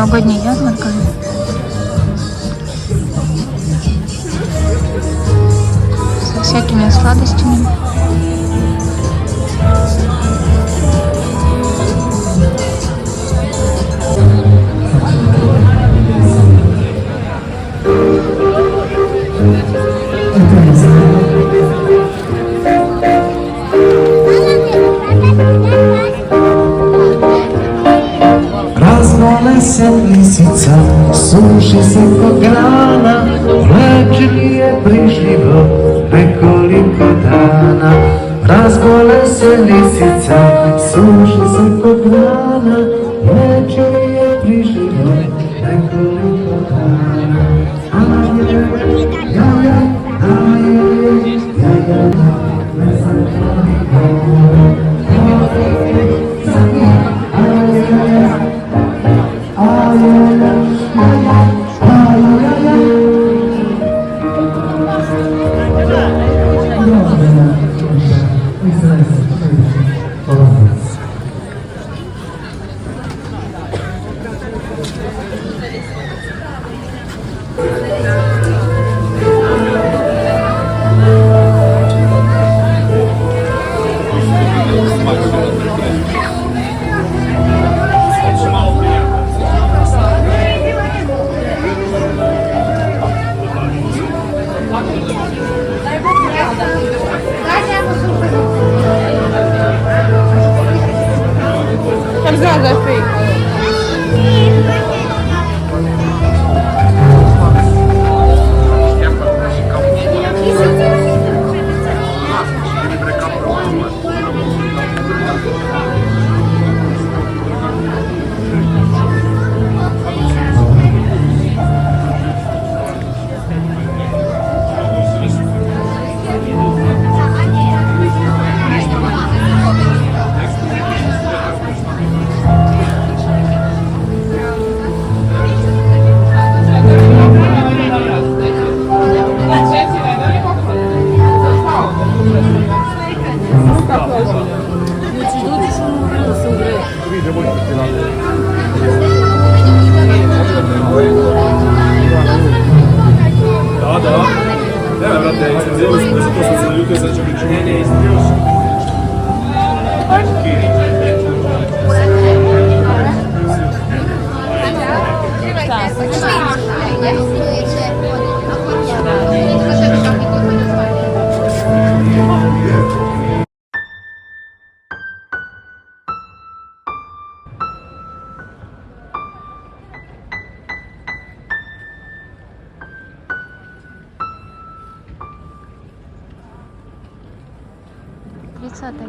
Новогодняя ярмарка. Со всякими сладостями. Razbolese lisica, suši se ko grana, večer je priživo nekoliko dana. Razbolese lisica, suši se ko grana, večer je priživo nekoliko dana. Ajaj, ajaj, ajaj, ajaj, ne znam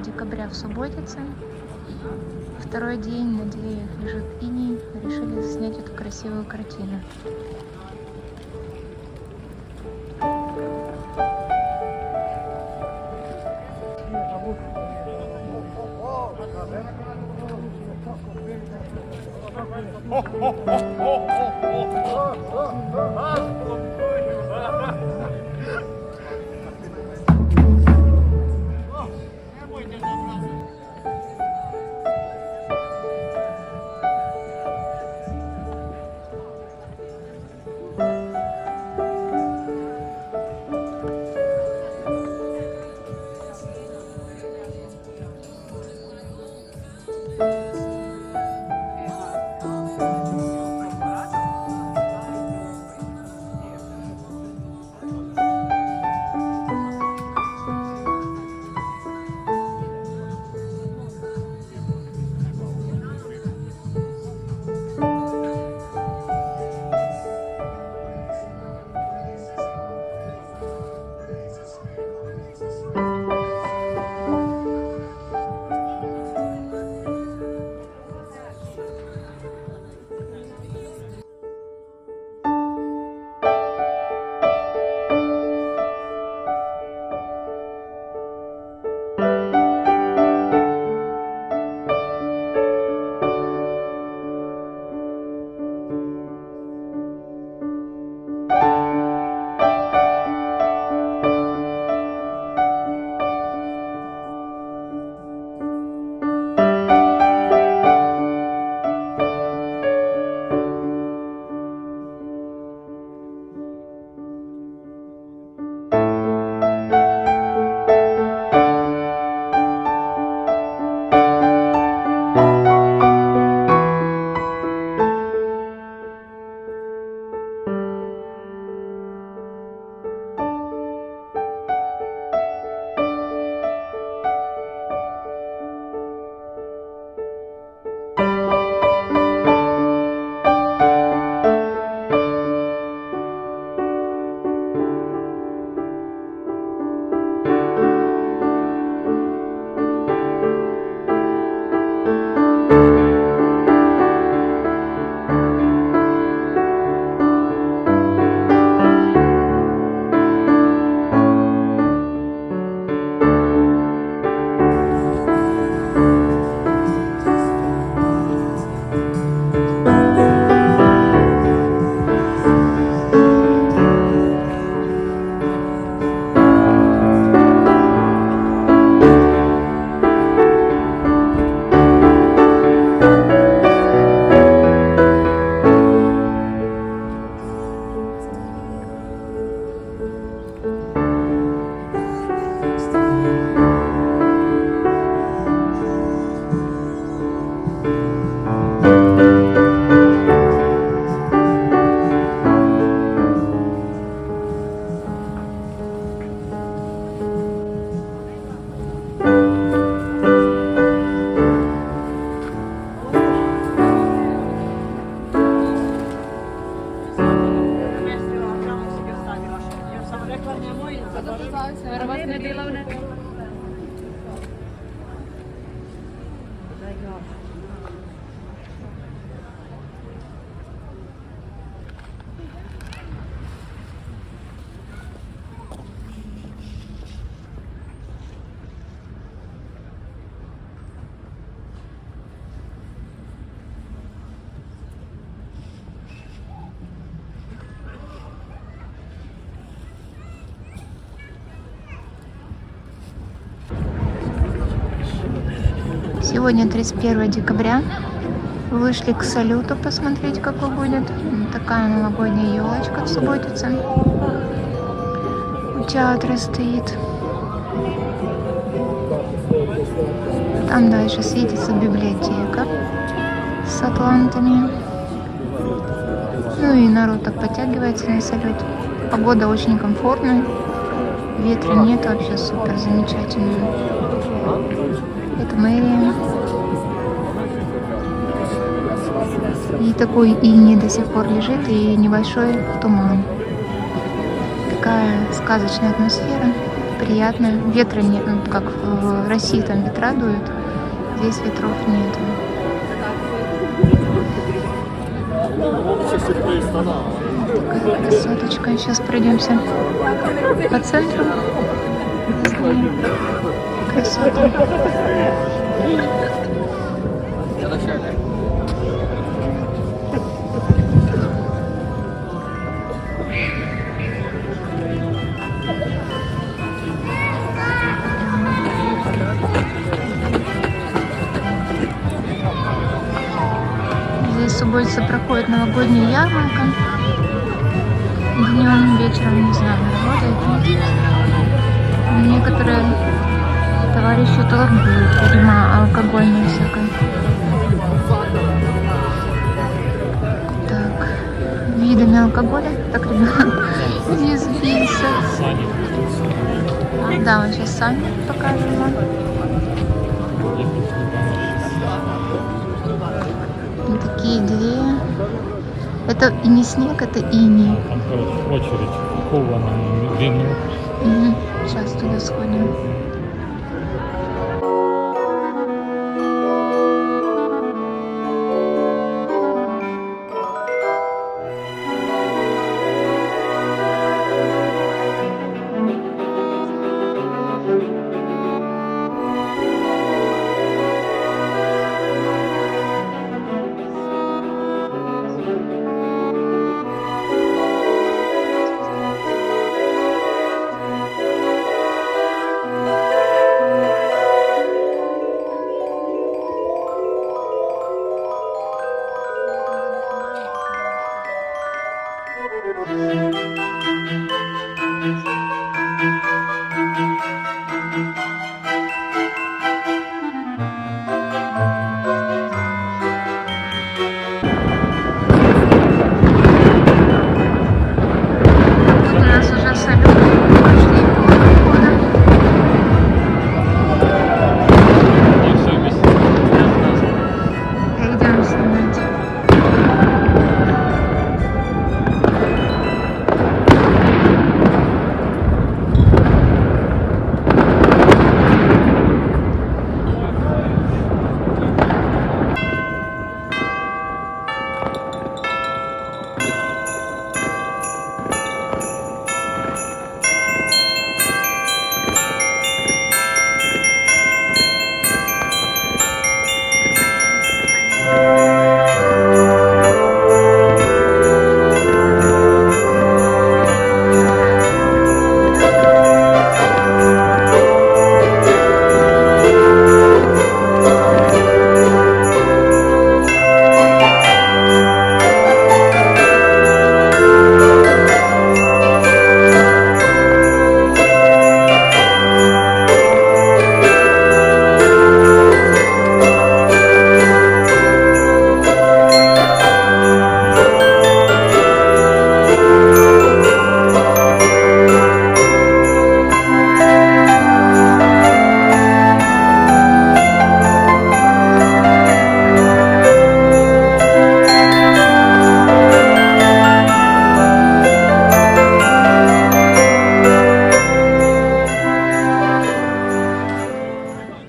декабря в Субботице. Второй день, на деревьях лежит иней. Решили снять эту красивую картину. Сегодня 31 декабря. Вышли к салюту посмотреть, какой будет. Такая новогодняя елочка в Субботице. У театра стоит. Там дальше светится библиотека с атлантами. Ну и народ так подтягивается на салют. Погода очень комфортная. Ветра нет, вообще супер замечательно. Это мэрия. И такой иней до сих пор лежит, и небольшой туман. Такая сказочная атмосфера, приятная. Ветра нет, ну, как в России там ветра дуют, здесь ветров нет. Такая красоточка. Сейчас пройдемся по центру. Красота. Здесь в Субботице проходит новогодняя ярмарка. Днем, вечером, не знаю, работает, нет. Некоторые товарищи торгуют, видимо, алкогольной всякой. Так, видами алкоголя. Так, ребят, не сбился. Да, он сейчас сами покажем вам. И такие две. Это и не снег, это иней. Там, короче, очередь. Какого она длину? Сейчас туда сходим.